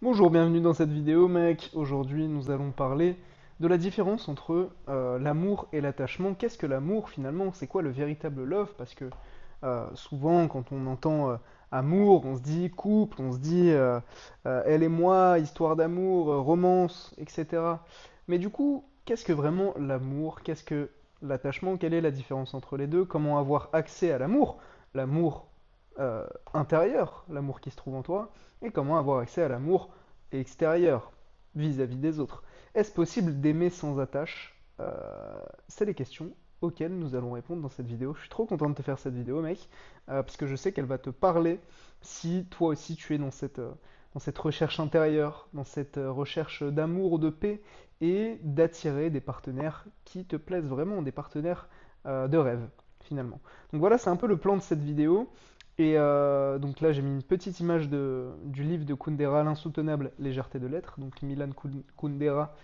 Bonjour, bienvenue dans cette vidéo, mec. Aujourd'hui, nous allons parler de la différence entre l'amour et l'attachement. Qu'est-ce que l'amour finalement? C'est quoi le véritable love? Parce que souvent, quand on entend amour, on se dit couple, on se dit elle et moi, histoire d'amour, romance, etc. Mais du coup, qu'est-ce que vraiment l'amour? Qu'est-ce que l'attachement? Quelle est la différence entre les deux? Comment avoir accès à l'amour? L'amour intérieur, l'amour qui se trouve en toi, et comment avoir accès à l'amour extérieur vis-à-vis des autres. Est-ce possible d'aimer sans attache? C'est les questions auxquelles nous allons répondre dans cette vidéo. Je suis trop content de te faire cette vidéo, mec, parce que je sais qu'elle va te parler si toi aussi tu es dans cette recherche intérieure, dans cette recherche d'amour, de paix et d'attirer des partenaires qui te plaisent vraiment, des partenaires de rêve, finalement. Donc voilà, c'est un peu le plan de cette vidéo. Et donc là, j'ai mis une petite image du livre de Kundera, L'insoutenable légèreté de l'être. Donc Milan Kundera,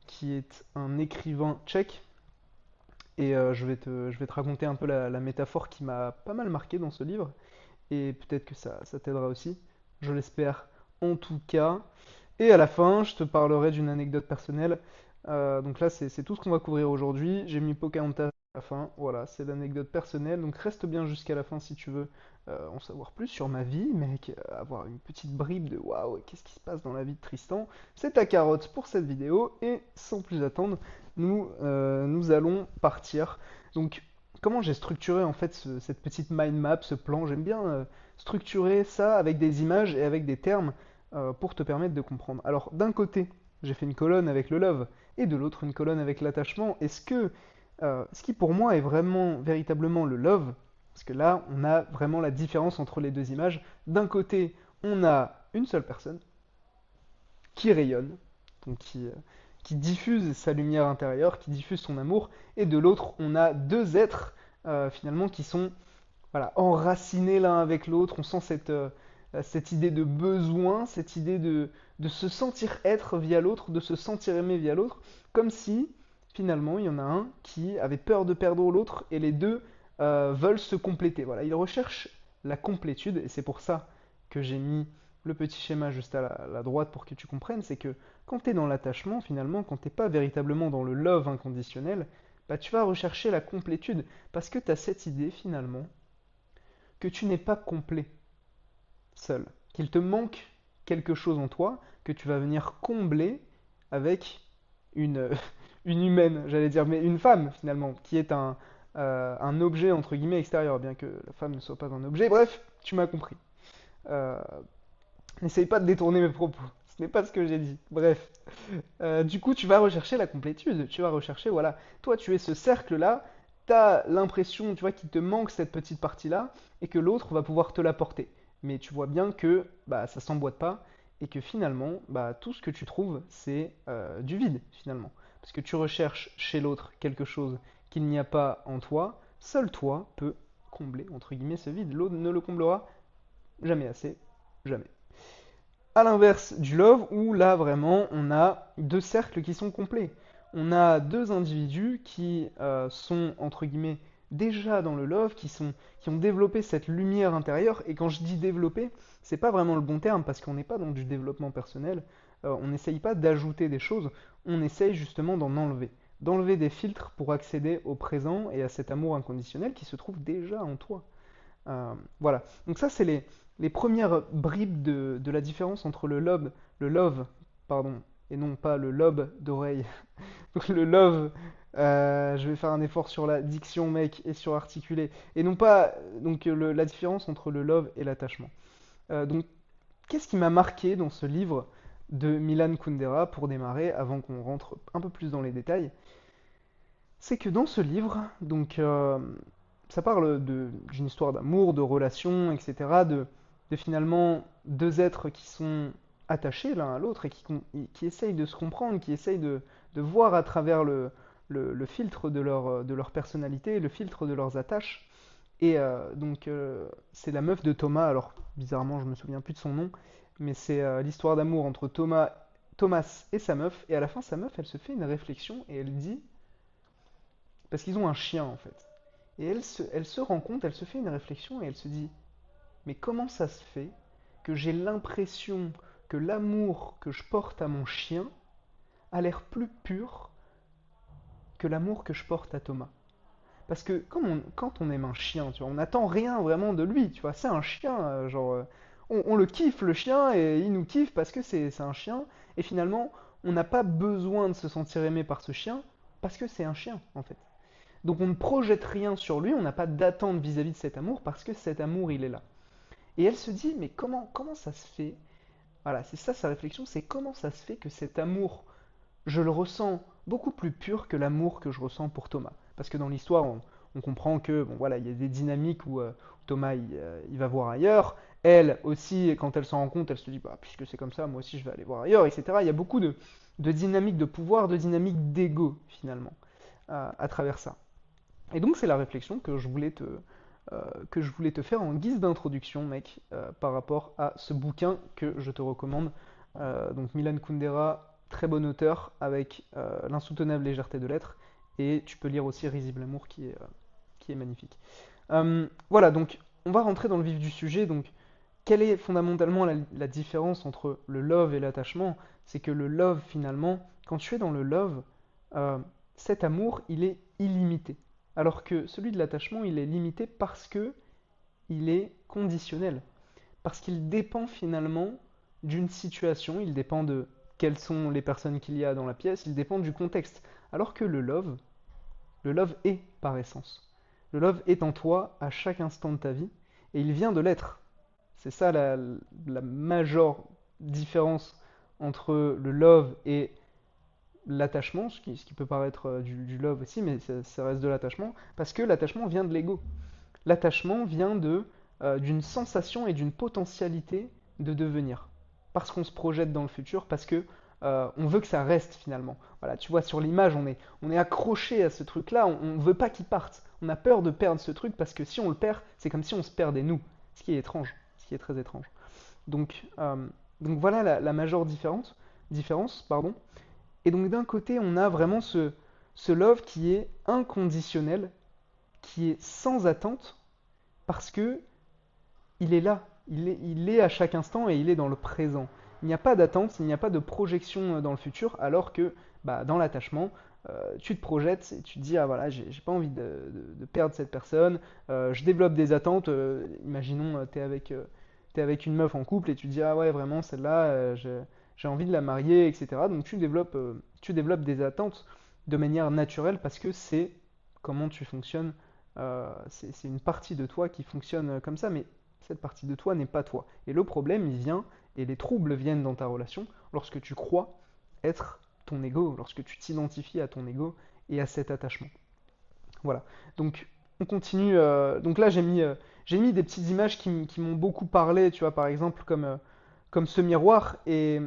qui est un écrivain tchèque. Et je vais te raconter un peu la métaphore qui m'a pas mal marqué dans ce livre. Et peut-être que ça t'aidera aussi. Je l'espère en tout cas. Et à la fin, je te parlerai d'une anecdote personnelle. Donc là, c'est tout ce qu'on va couvrir aujourd'hui. J'ai mis Pocahontas à la fin. Voilà, c'est l'anecdote personnelle. Donc reste bien jusqu'à la fin si tu veux en savoir plus sur ma vie, mec. Avoir une petite bribe de waouh, qu'est-ce qui se passe dans la vie de Tristan. C'est ta carotte pour cette vidéo. Et sans plus attendre, nous allons partir. Donc, comment j'ai structuré en fait cette petite mind map, ce plan? J'aime bien structurer ça avec des images et avec des termes pour te permettre de comprendre. Alors, d'un côté, j'ai fait une colonne avec le love et de l'autre une colonne avec l'attachement. Ce qui pour moi est vraiment, véritablement le love, parce que là, on a vraiment la différence entre les deux images. D'un côté, on a une seule personne qui rayonne, donc qui diffuse sa lumière intérieure, qui diffuse son amour, et de l'autre, on a deux êtres finalement qui sont voilà, enracinés l'un avec l'autre. On sent cette idée de besoin, cette idée de se sentir être via l'autre, de se sentir aimé via l'autre, comme si finalement il y en a un qui avait peur de perdre l'autre et les deux veulent se compléter. Voilà, ils recherchent la complétude et c'est pour ça que j'ai mis le petit schéma juste à la droite pour que tu comprennes, c'est que quand tu es dans l'attachement, finalement, quand tu n'es pas véritablement dans le love inconditionnel, bah, tu vas rechercher la complétude parce que tu as cette idée finalement que tu n'es pas complet seul, qu'il te manque quelque chose en toi que tu vas venir combler avec une, une humaine, j'allais dire, mais une femme finalement, qui est un objet entre guillemets extérieur, bien que la femme ne soit pas un objet. Bref, tu m'as compris. Euh, N'essaye pas de détourner mes propos. Ce n'est pas ce que j'ai dit. Bref. Du coup, tu vas rechercher la complétude. Tu vas rechercher, voilà, toi, tu es ce cercle-là. Tu as l'impression, tu vois, qu'il te manque cette petite partie-là et que l'autre va pouvoir te l'apporter. Mais tu vois bien que bah, ça s'emboîte pas et que finalement, bah, tout ce que tu trouves, c'est du vide, finalement. Parce que tu recherches chez l'autre quelque chose qu'il n'y a pas en toi. Seul toi peut combler, entre guillemets, ce vide. L'autre ne le comblera jamais assez. Jamais. À l'inverse du love, où là vraiment on a deux cercles qui sont complets. On a deux individus qui sont entre guillemets déjà dans le love, qui ont développé cette lumière intérieure. Et quand je dis développer, c'est pas vraiment le bon terme parce qu'on n'est pas dans du développement personnel. On n'essaye pas d'ajouter des choses, on essaye justement d'en enlever. D'enlever des filtres pour accéder au présent et à cet amour inconditionnel qui se trouve déjà en toi. Voilà. Donc ça, c'est les premières bribes de la différence entre le love, pardon, et non pas le lobe d'oreille. Donc le love, je vais faire un effort sur la diction, mec, et sur articuler. Et non pas, donc la différence entre le love et l'attachement. Donc, qu'est-ce qui m'a marqué dans ce livre de Milan Kundera pour démarrer, avant qu'on rentre un peu plus dans les détails? C'est que dans ce livre, donc ça parle d'une histoire d'amour, de relations, etc., de finalement deux êtres qui sont attachés l'un à l'autre et qui essayent de se comprendre, qui essayent de voir à travers le filtre de leur personnalité, le filtre de leurs attaches. Et c'est la meuf de Thomas, alors bizarrement je me souviens plus de son nom, mais c'est l'histoire d'amour entre Thomas et sa meuf, et à la fin sa meuf elle se fait une réflexion et elle dit parce qu'ils ont un chien en fait. Et elle se rend compte, elle se fait une réflexion et elle se dit, mais comment ça se fait que j'ai l'impression que l'amour que je porte à mon chien a l'air plus pur que l'amour que je porte à Thomas. Parce que quand on aime un chien, tu vois, on n'attend rien vraiment de lui, tu vois, c'est un chien, on le kiffe le chien et il nous kiffe parce que c'est un chien, et finalement on n'a pas besoin de se sentir aimé par ce chien parce que c'est un chien en fait. Donc on ne projette rien sur lui, on n'a pas d'attente vis-à-vis de cet amour parce que cet amour il est là. Et elle se dit mais comment ça se fait? Voilà, c'est ça sa réflexion, c'est comment ça se fait que cet amour je le ressens beaucoup plus pur que l'amour que je ressens pour Thomas. Parce que dans l'histoire, on comprend que bon voilà, il y a des dynamiques où Thomas il va voir ailleurs. Elle aussi, quand elle s'en rend compte, elle se dit bah puisque c'est comme ça, moi aussi je vais aller voir ailleurs, etc. Il y a beaucoup de dynamiques de pouvoir, de dynamiques d'ego finalement à travers ça. Et donc c'est la réflexion que je voulais te faire en guise d'introduction, mec, par rapport à ce bouquin que je te recommande. Donc Milan Kundera, très bon auteur, avec l'insoutenable légèreté de l'être. Et tu peux lire aussi Risible Amour, qui est magnifique. Voilà, donc on va rentrer dans le vif du sujet. Donc, quelle est fondamentalement la différence entre le love et l'attachement? C'est que le love, finalement, quand tu es dans le love, euh, cet amour, il est illimité. Alors que celui de l'attachement, il est limité parce que il est conditionnel. Parce qu'il dépend finalement d'une situation, il dépend de quelles sont les personnes qu'il y a dans la pièce, il dépend du contexte. Alors que le love est par essence. Le love est en toi à chaque instant de ta vie et il vient de l'être. C'est ça la majeure différence entre le love et l'attachement, ce qui peut paraître du love aussi, mais ça reste de l'attachement, parce que l'attachement vient de l'ego. L'attachement vient d'une sensation et d'une potentialité de devenir. Parce qu'on se projette dans le futur, parce que on veut que ça reste finalement. Voilà, tu vois, sur l'image, on est accroché à ce truc-là, on ne veut pas qu'il parte. On a peur de perdre ce truc parce que si on le perd, c'est comme si on se perdait nous. Ce qui est étrange, ce qui est très étrange. Donc, euh, donc voilà la majeure différence, pardon. Et donc d'un côté, on a vraiment ce love qui est inconditionnel, qui est sans attente, parce que il est là, il est à chaque instant et il est dans le présent. Il n'y a pas d'attente, il n'y a pas de projection dans le futur, alors que bah, dans l'attachement, tu te projettes et tu te dis, ah voilà, j'ai pas envie de perdre cette personne, je développe des attentes, imaginons, t'es avec une meuf en couple et tu te dis, ah ouais, vraiment, celle-là, j'ai envie de la marier, etc. Donc tu développes des attentes de manière naturelle parce que c'est comment tu fonctionnes, c'est une partie de toi qui fonctionne comme ça, mais cette partie de toi n'est pas toi. Et le problème, il vient, et les troubles viennent dans ta relation lorsque tu crois être ton ego, lorsque tu t'identifies à ton ego et à cet attachement. Voilà. Donc, on continue. Donc là, j'ai mis des petites images qui m'ont beaucoup parlé, tu vois, par exemple, comme ce miroir. Et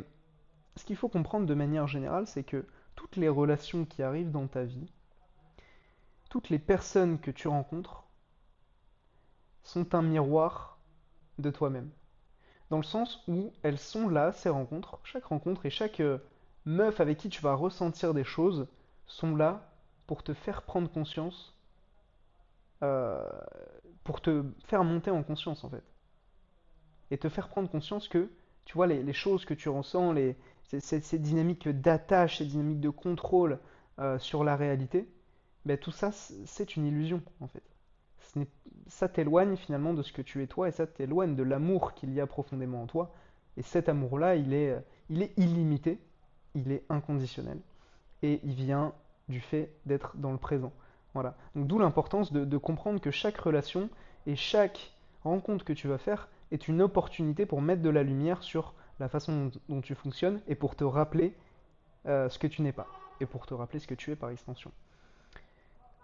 ce qu'il faut comprendre de manière générale, c'est que toutes les relations qui arrivent dans ta vie, toutes les personnes que tu rencontres, sont un miroir de toi-même. Dans le sens où elles sont là, ces rencontres, chaque rencontre et chaque meuf avec qui tu vas ressentir des choses sont là pour te faire prendre conscience, euh, pour te faire monter en conscience en fait. Et te faire prendre conscience que, tu vois, les choses que tu ressens, ces dynamiques d'attache, ces dynamiques de contrôle sur la réalité, ben, tout ça, c'est une illusion en fait. Ce n'est- Ça t'éloigne finalement de ce que tu es toi et ça t'éloigne de l'amour qu'il y a profondément en toi. Et cet amour-là, il est illimité, il est inconditionnel et il vient du fait d'être dans le présent. Voilà. Donc d'où l'importance de comprendre que chaque relation et chaque rencontre que tu vas faire est une opportunité pour mettre de la lumière sur la façon dont tu fonctionnes et pour te rappeler ce que tu n'es pas et pour te rappeler ce que tu es par extension.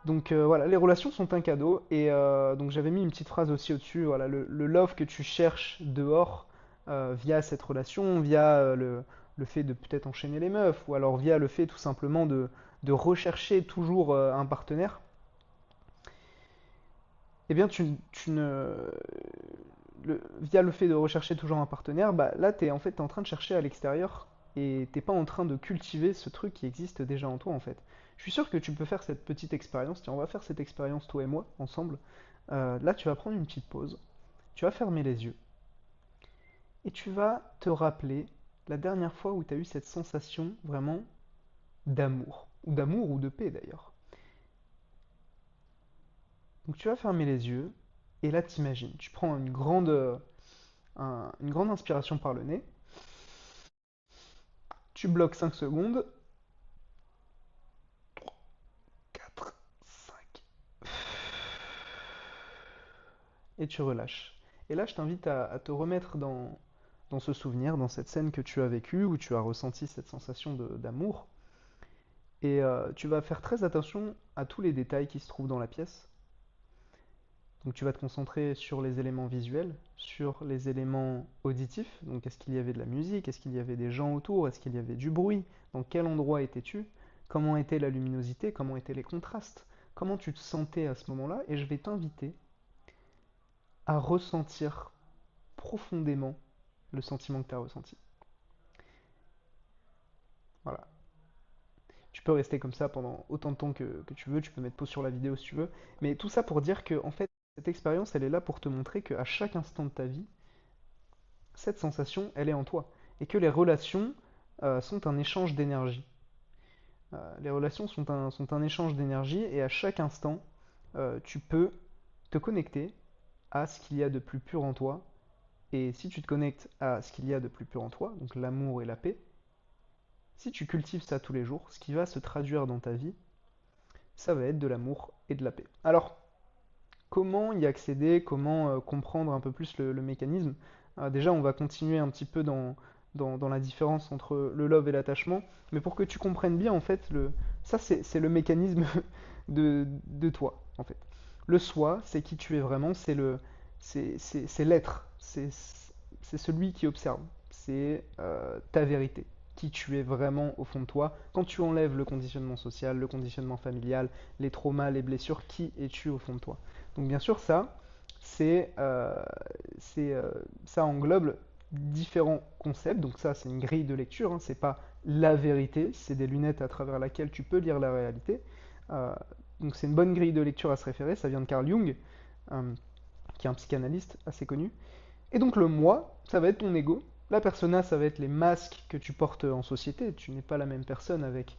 Donc voilà, les relations sont un cadeau et donc j'avais mis une petite phrase aussi au-dessus, voilà, le love que tu cherches dehors via cette relation, via le fait de peut-être enchaîner les meufs ou alors via le fait tout simplement de rechercher toujours un partenaire, eh bien via le fait de rechercher toujours un partenaire, bah là t'es en fait t'es en train de chercher à l'extérieur et t'es pas en train de cultiver ce truc qui existe déjà en toi en fait. Je suis sûr que tu peux faire cette petite expérience. Tiens, on va faire cette expérience toi et moi ensemble. Là, tu vas prendre une petite pause, tu vas fermer les yeux et tu vas te rappeler la dernière fois où tu as eu cette sensation vraiment d'amour ou de paix d'ailleurs. Donc tu vas fermer les yeux, et là t'imagines, tu prends une grande inspiration par le nez, tu bloques 5 secondes, 4, 5, et tu relâches. Et là je t'invite à te remettre dans ce souvenir, dans cette scène que tu as vécue, où tu as ressenti cette sensation d'amour. Et tu vas faire très attention à tous les détails qui se trouvent dans la pièce. Donc tu vas te concentrer sur les éléments visuels, sur les éléments auditifs. Donc est-ce qu'il y avait de la musique, est-ce qu'il y avait des gens autour, est-ce qu'il y avait du bruit, dans quel endroit étais-tu, comment était la luminosité, comment étaient les contrastes, comment tu te sentais à ce moment-là. Et je vais t'inviter à ressentir profondément le sentiment que tu as ressenti. Voilà. Tu peux rester comme ça pendant autant de temps que tu veux, tu peux mettre pause sur la vidéo si tu veux. Mais tout ça pour dire que en fait, cette expérience, elle est là pour te montrer qu'à chaque instant de ta vie, cette sensation, elle est en toi. Et que les relations sont un échange d'énergie. Les relations sont un échange d'énergie et à chaque instant, tu peux te connecter à ce qu'il y a de plus pur en toi. Et si tu te connectes à ce qu'il y a de plus pur en toi, donc l'amour et la paix, si tu cultives ça tous les jours, ce qui va se traduire dans ta vie, ça va être de l'amour et de la paix. Alors, comment y accéder, comment comprendre un peu plus le mécanisme. Déjà, on va continuer un petit peu dans la différence entre le love et l'attachement, mais pour que tu comprennes bien, en fait, ça c'est le mécanisme de toi, en fait. Le soi, c'est qui tu es vraiment, c'est l'être, c'est celui qui observe, c'est ta vérité, qui tu es vraiment au fond de toi. Quand tu enlèves le conditionnement social, le conditionnement familial, les traumas, les blessures, qui es-tu au fond de toi? Donc bien sûr, c'est, euh, c'est, ça englobe différents concepts. Donc ça, c'est une grille de lecture, hein. C'est pas la vérité, c'est des lunettes à travers laquelle tu peux lire la réalité. Euh, donc c'est une bonne grille de lecture à se référer. Ça vient de Carl Jung, euh, qui est un psychanalyste assez connu. Et donc le moi, ça va être ton ego. La persona, ça va être les masques que tu portes en société. Tu n'es pas la même personne avec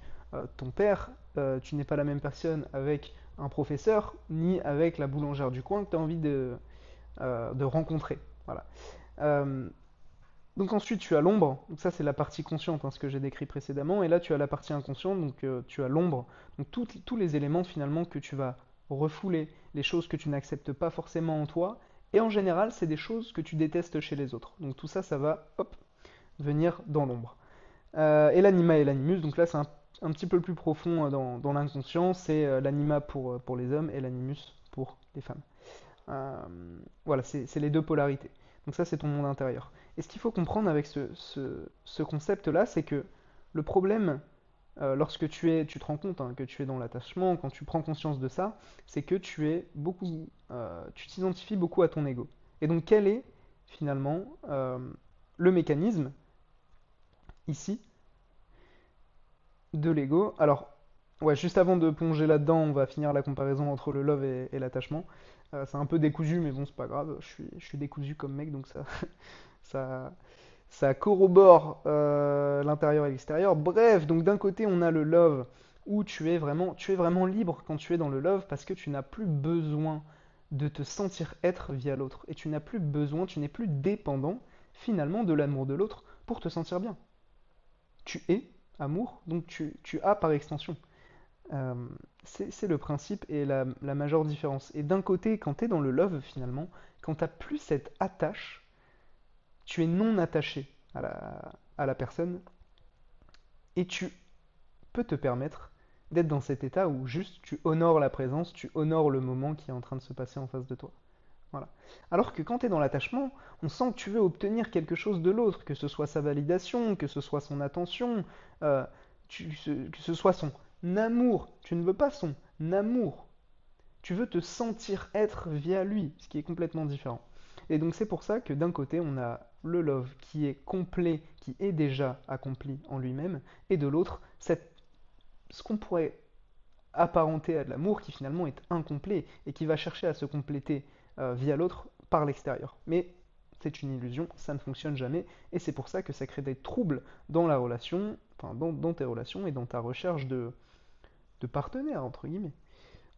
ton père, tu n'es pas la même personne avec un professeur, ni avec la boulangère du coin que tu as envie de rencontrer. Voilà. Euh, donc ensuite tu as l'ombre, donc ça c'est la partie consciente, hein, ce que j'ai décrit précédemment, et là tu as la partie inconsciente, donc tu as l'ombre, donc tous les éléments finalement que tu vas refouler, les choses que tu n'acceptes pas forcément en toi, et en général c'est des choses que tu détestes chez les autres. Donc tout ça, ça va, hop, venir dans l'ombre. Et l'anima et l'animus, donc là c'est un petit peu plus profond dans l'inconscient, c'est l'anima pour les hommes et l'animus pour les femmes. Euh, voilà, c'est les deux polarités. Donc ça, c'est ton monde intérieur. Et ce qu'il faut comprendre avec ce concept-là, c'est que le problème, lorsque tu te rends compte hein, que tu es dans l'attachement, quand tu prends conscience de ça, c'est que tu t'identifies beaucoup à ton ego. Et donc, quel est finalement le mécanisme ici de l'ego? Alors, ouais, juste avant de plonger là-dedans, on va finir la comparaison entre le love et l'attachement. C'est un peu décousu, mais bon, c'est pas grave. Je suis décousu comme mec, donc ça, ça corrobore l'intérieur et l'extérieur. Bref, donc d'un côté, on a le love où tu es vraiment libre quand tu es dans le love parce que tu n'as plus besoin de te sentir être via l'autre. Et tu n'as plus besoin, tu n'es plus dépendant finalement de l'amour de l'autre pour te sentir bien. Tu es amour, donc tu as par extension. Euh, c'est le principe et la majeure différence. Et d'un côté, quand tu es dans le love, finalement, quand tu n'as plus cette attache, tu es non attaché à la personne et tu peux te permettre d'être dans cet état où juste tu honores la présence, tu honores le moment qui est en train de se passer en face de toi. Voilà. Alors que quand tu es dans l'attachement, on sent que tu veux obtenir quelque chose de l'autre, que ce soit sa validation, que ce soit son attention, euh, que ce soit son amour. Tu ne veux pas son amour. Tu veux te sentir être via lui, ce qui est complètement différent. Et donc c'est pour ça que d'un côté, on a le love qui est complet, qui est déjà accompli en lui-même, et de l'autre, ce qu'on pourrait apparenté à de l'amour qui finalement est incomplet et qui va chercher à se compléter via l'autre par l'extérieur. Mais c'est une illusion, ça ne fonctionne jamais, et c'est pour ça que ça crée des troubles dans la relation, enfin dans tes relations et dans ta recherche de partenaire, entre guillemets.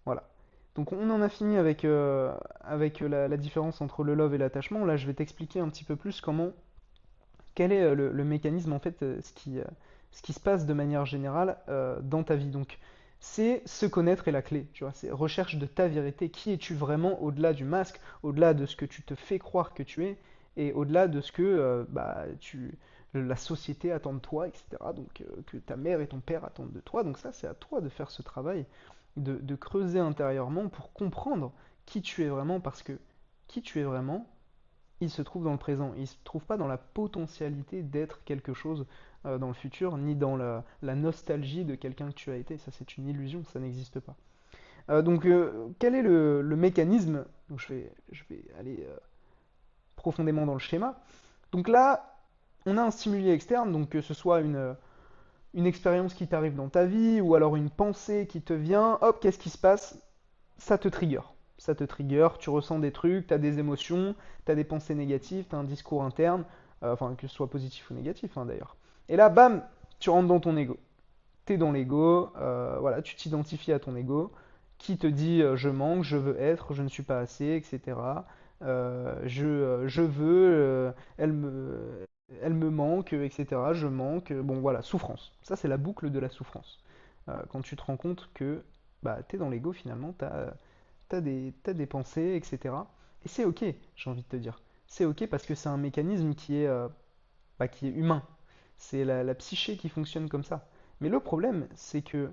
Voilà. Donc on en a fini avec la différence entre le love et l'attachement. Là, je vais t'expliquer un petit peu plus quel est le mécanisme, en fait, ce qui se passe de manière générale dans ta vie. Donc, c'est se connaître est la clé, tu vois, c'est recherche de ta vérité. Qui es-tu vraiment au-delà du masque, au-delà de ce que tu te fais croire que tu es, et au-delà de ce que la société attend de toi, etc. Donc, que ta mère et ton père attendent de toi. Donc ça, c'est à toi de faire ce travail, de creuser intérieurement pour comprendre qui tu es vraiment, parce que qui tu es vraiment, il se trouve dans le présent. Il ne se trouve pas dans la potentialité d'être quelque chose dans le futur, ni dans la nostalgie de quelqu'un que tu as été. Ça, c'est une illusion, ça n'existe pas. Quel est le mécanisme? Donc, je vais aller profondément dans le schéma. Donc là, on a un stimuli externe, donc que ce soit une expérience qui t'arrive dans ta vie, ou alors une pensée qui te vient, hop, qu'est-ce qui se passe? Ça te trigger. Ça te trigger, tu ressens des trucs, tu as des émotions, tu as des pensées négatives, tu as un discours interne, enfin que ce soit positif ou négatif d'ailleurs. Et là, bam, tu rentres dans ton ego. Tu es dans l'ego, voilà, tu t'identifies à ton ego, qui te dit je manque, je veux être, je ne suis pas assez, etc. Je veux, elle me manque, etc. Je manque, bon voilà, souffrance. Ça, c'est la boucle de la souffrance. Quand tu te rends compte que bah, tu es dans l'ego finalement, t'as des pensées, etc. Et c'est ok, j'ai envie de te dire. C'est ok parce que c'est un mécanisme qui est humain. C'est la psyché qui fonctionne comme ça. Mais le problème, c'est que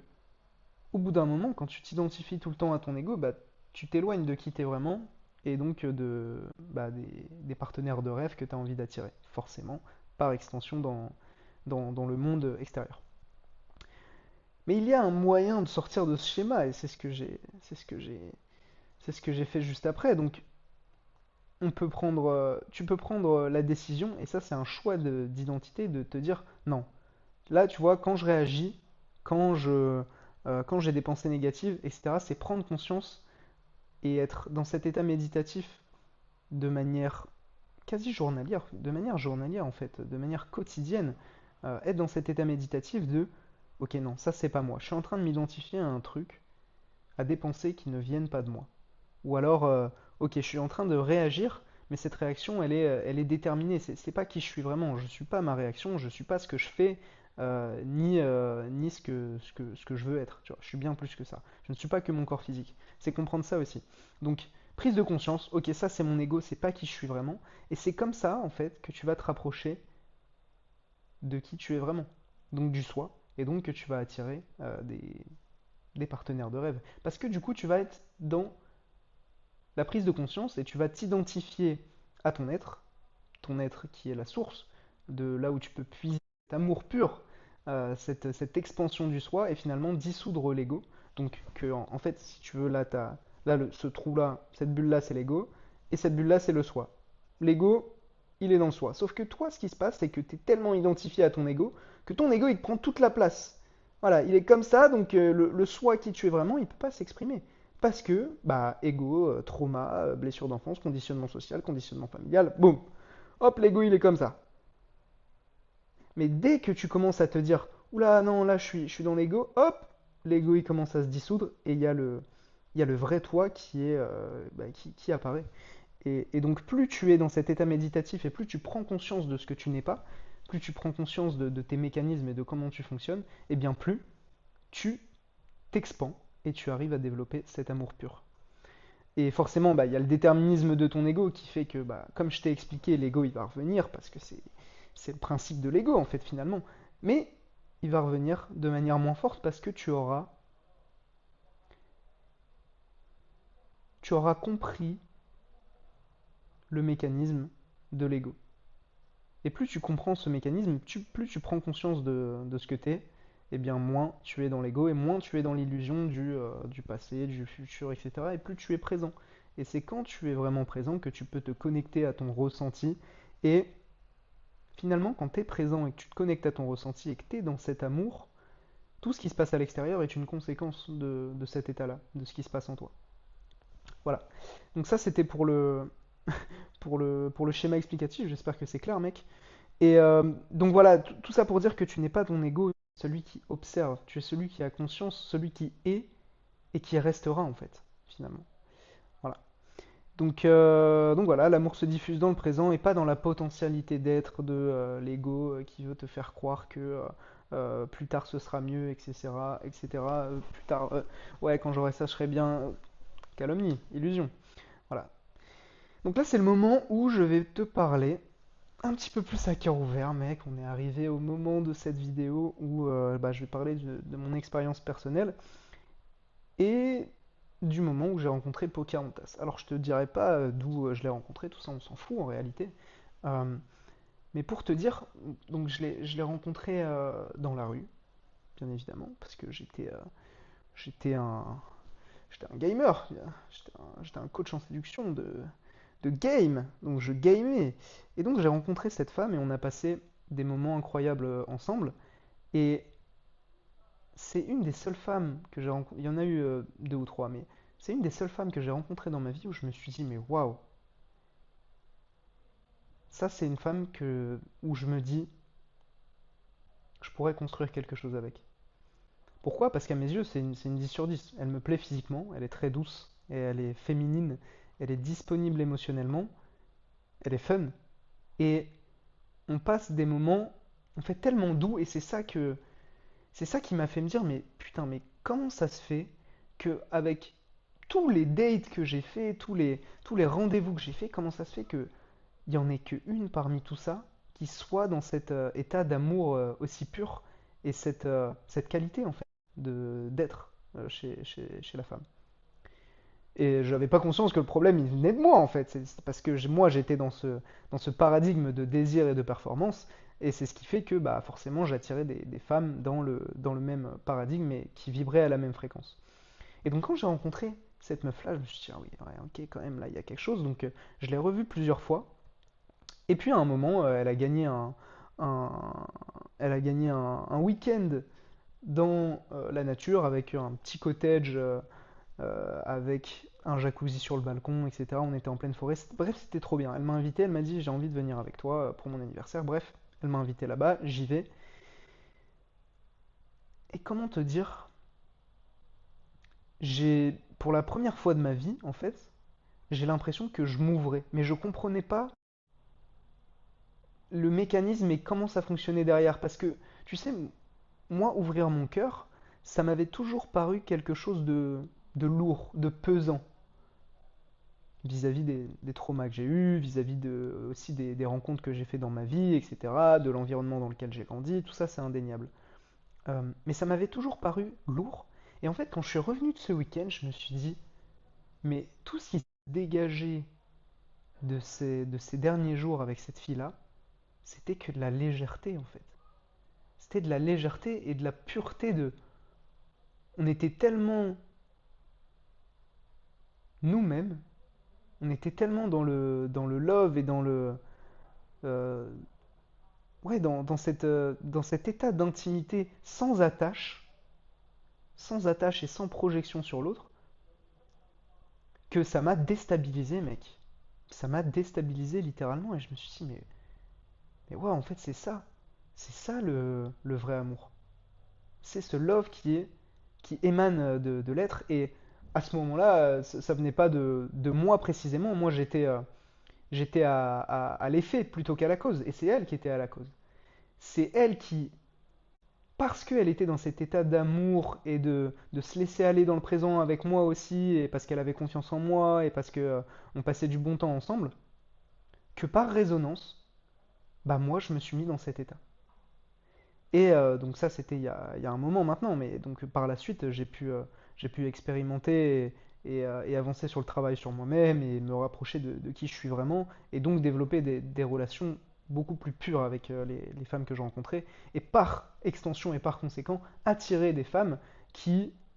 au bout d'un moment, quand tu t'identifies tout le temps à ton ego, bah, tu t'éloignes de qui t'es vraiment et donc des partenaires de rêve que tu as envie d'attirer, forcément, par extension dans le monde extérieur. Mais il y a un moyen de sortir de ce schéma et c'est ce que j'ai fait juste après. Donc tu peux prendre la décision, et ça c'est un choix d'identité, de te dire non. Là, tu vois, quand je réagis, quand quand j'ai des pensées négatives, etc., c'est prendre conscience et être dans cet état méditatif de manière quasi journalière, de manière journalière en fait, de manière quotidienne, être dans cet état méditatif de ok non, ça c'est pas moi. Je suis en train de m'identifier à un truc, à des pensées qui ne viennent pas de moi. Ou alors, ok, je suis en train de réagir, mais cette réaction, elle est déterminée. C'est pas qui je suis vraiment. Je suis pas ma réaction, je suis pas ce que je fais, ni ce que je veux être. Tu vois, je suis bien plus que ça. Je ne suis pas que mon corps physique. C'est comprendre ça aussi. Donc, prise de conscience, ok, ça c'est mon ego, c'est pas qui je suis vraiment. Et c'est comme ça, en fait, que tu vas te rapprocher de qui tu es vraiment. Donc du soi. Et donc que tu vas attirer des partenaires de rêve. Parce que du coup, tu vas être dans la prise de conscience et tu vas t'identifier à ton être qui est la source de là où tu peux puiser cet amour pur, cette expansion du soi et finalement dissoudre l'ego. Donc en fait, si tu veux, ce trou-là, cette bulle-là, c'est l'ego et cette bulle-là, c'est le soi. L'ego, il est dans le soi. Sauf que toi, ce qui se passe, c'est que tu es tellement identifié à ton ego que ton ego, il te prend toute la place. Voilà, il est comme ça, donc le soi qui tu es vraiment, il ne peut pas s'exprimer. Parce que, bah, ego, trauma, blessure d'enfance, conditionnement social, conditionnement familial, boum. Hop, l'ego, il est comme ça. Mais dès que tu commences à te dire, oula, non, là, je suis dans l'ego, hop, l'ego, il commence à se dissoudre et il y a le vrai toi qui apparaît. Et donc, plus tu es dans cet état méditatif et plus tu prends conscience de ce que tu n'es pas, plus tu prends conscience de tes mécanismes et de comment tu fonctionnes, et bien plus tu t'expands et tu arrives à développer cet amour pur. Et forcément, bah, il y a le déterminisme de ton ego qui fait que, bah, comme je t'ai expliqué, l'ego il va revenir parce que c'est le principe de l'ego en fait finalement. Mais il va revenir de manière moins forte parce que tu auras compris le mécanisme de l'ego. Et plus tu comprends ce mécanisme, plus tu prends conscience de ce que tu es, et bien moins tu es dans l'ego et moins tu es dans l'illusion du passé, du futur, etc. Et plus tu es présent. Et c'est quand tu es vraiment présent que tu peux te connecter à ton ressenti. Et finalement, quand tu es présent et que tu te connectes à ton ressenti et que tu es dans cet amour, tout ce qui se passe à l'extérieur est une conséquence de cet état-là, de ce qui se passe en toi. Voilà. Donc ça, c'était pour pour le schéma explicatif, j'espère que c'est clair, mec. Et donc voilà, tout ça pour dire que tu n'es pas ton ego, celui qui observe, tu es celui qui a conscience, celui qui est et qui restera en fait, finalement. Voilà. Donc voilà, l'amour se diffuse dans le présent et pas dans la potentialité d'être de l'ego qui veut te faire croire que plus tard ce sera mieux, etc. etc. Plus tard, ouais, quand j'aurai ça, je serai bien. Calomnie, illusion. Voilà. Donc là, c'est le moment où je vais te parler un petit peu plus à cœur ouvert, mec. On est arrivé au moment de cette vidéo où bah, je vais parler de mon expérience personnelle et du moment où j'ai rencontré Pocahontas. Alors je te dirai pas d'où je l'ai rencontré, tout ça on s'en fout en réalité. Euh, mais pour te dire, donc je l'ai rencontré dans la rue, bien évidemment, parce que j'étais un, j'étais un gamer, j'étais un coach en séduction de game, donc je gamais. Et donc j'ai rencontré cette femme et on a passé des moments incroyables ensemble. Et c'est une des seules femmes que j'ai rencontrées, il y en a eu deux ou trois, mais c'est une des seules femmes que j'ai rencontrées dans ma vie où je me suis dit, mais waouh, ça c'est une femme où je me dis, je pourrais construire quelque chose avec. Pourquoi? Parce qu'à mes yeux, c'est une 10 sur 10. Elle me plaît physiquement, elle est très douce, et elle est féminine, elle est disponible émotionnellement, elle est fun, et on passe des moments, on fait tellement doux, et c'est ça qui m'a fait me dire, mais putain, mais comment ça se fait que avec tous les dates que j'ai fait, tous les rendez-vous que j'ai fait, comment ça se fait que il n'y en ait qu'une parmi tout ça qui soit dans cet état d'amour aussi pur et cette qualité en fait d'être chez la femme. Et j'avais pas conscience que le problème il venait de moi en fait. C'est parce que moi j'étais dans ce paradigme de désir et de performance. Et c'est ce qui fait que bah, forcément j'attirais des femmes dans le même paradigme et qui vibraient à la même fréquence. Et donc quand j'ai rencontré cette meuf-là, je me suis dit, ah oui, ouais, ok, quand même, là, il y a quelque chose. Donc je l'ai revue plusieurs fois. Et puis à un moment, un- elle a gagné un week-end dans la nature avec un petit cottage avec un jacuzzi sur le balcon, etc. On était en pleine forêt. Bref, c'était trop bien. Elle m'a invité, elle m'a dit j'ai envie de venir avec toi pour mon anniversaire. Bref, elle m'a invité là-bas, j'y vais. Et comment te dire, pour la première fois de ma vie, en fait, j'ai l'impression que je m'ouvrais. Mais je comprenais pas le mécanisme et comment ça fonctionnait derrière. Parce que, tu sais, moi, ouvrir mon cœur, ça m'avait toujours paru quelque chose de lourd, de pesant, vis-à-vis des traumas que j'ai eus, vis-à-vis aussi des rencontres que j'ai fait dans ma vie, etc., de l'environnement dans lequel j'ai grandi, tout ça c'est indéniable. Mais ça m'avait toujours paru lourd, et en fait quand je suis revenu de ce week-end, je me suis dit, mais tout ce qui s'est dégagé de ces derniers jours avec cette fille-là, c'était que de la légèreté en fait. C'était de la légèreté et de la pureté de... On était tellement nous-mêmes, on était tellement dans le love et euh, ouais, dans cet état d'intimité sans attache et sans projection sur l'autre, que ça m'a déstabilisé, mec. Ça m'a déstabilisé littéralement et je me suis dit, mais ouais, en fait, c'est ça. C'est ça le vrai amour. C'est ce love qui émane de l'être et à ce moment-là, ça venait pas de moi précisément. Moi, j'étais à l'effet plutôt qu'à la cause et c'est elle qui était à la cause. C'est elle qui, parce qu'elle était dans cet état d'amour et de se laisser aller dans le présent avec moi aussi, et parce qu'elle avait confiance en moi, et parce que on passait du bon temps ensemble, que par résonance, bah moi je me suis mis dans cet état. Et donc ça c'était il y a un moment maintenant, mais donc par la suite j'ai pu expérimenter et avancer sur le travail sur moi-même et me rapprocher de qui je suis vraiment, et donc développer des relations beaucoup plus pures avec les femmes que je rencontrais, et par extension et par conséquent attirer des femmes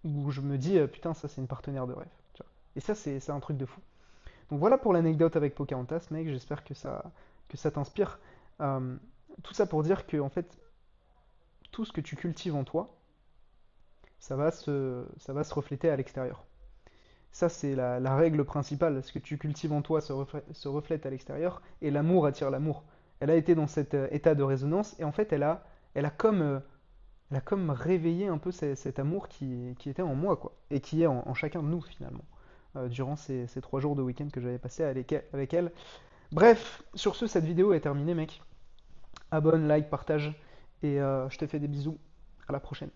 où je me dis putain ça c'est une partenaire de rêve. Tu vois. Et ça c'est un truc de fou. Donc voilà pour l'anecdote avec Pocahontas, mec, j'espère que ça t'inspire. Euh, tout ça pour dire que en fait tout ce que tu cultives en toi, ça va se refléter à l'extérieur. Ça, c'est la règle principale. Ce que tu cultives en toi se reflète à l'extérieur, et l'amour attire l'amour. Elle a été dans cet état de résonance, et en fait, elle a comme, elle a comme réveillé un peu cet amour qui était en moi, quoi, et qui est en chacun de nous, finalement, durant ces 3 jours de week-end que j'avais passé avec elle. Bref, sur ce, cette vidéo est terminée, mec. Abonne, like, partage, et je te fais des bisous. À la prochaine.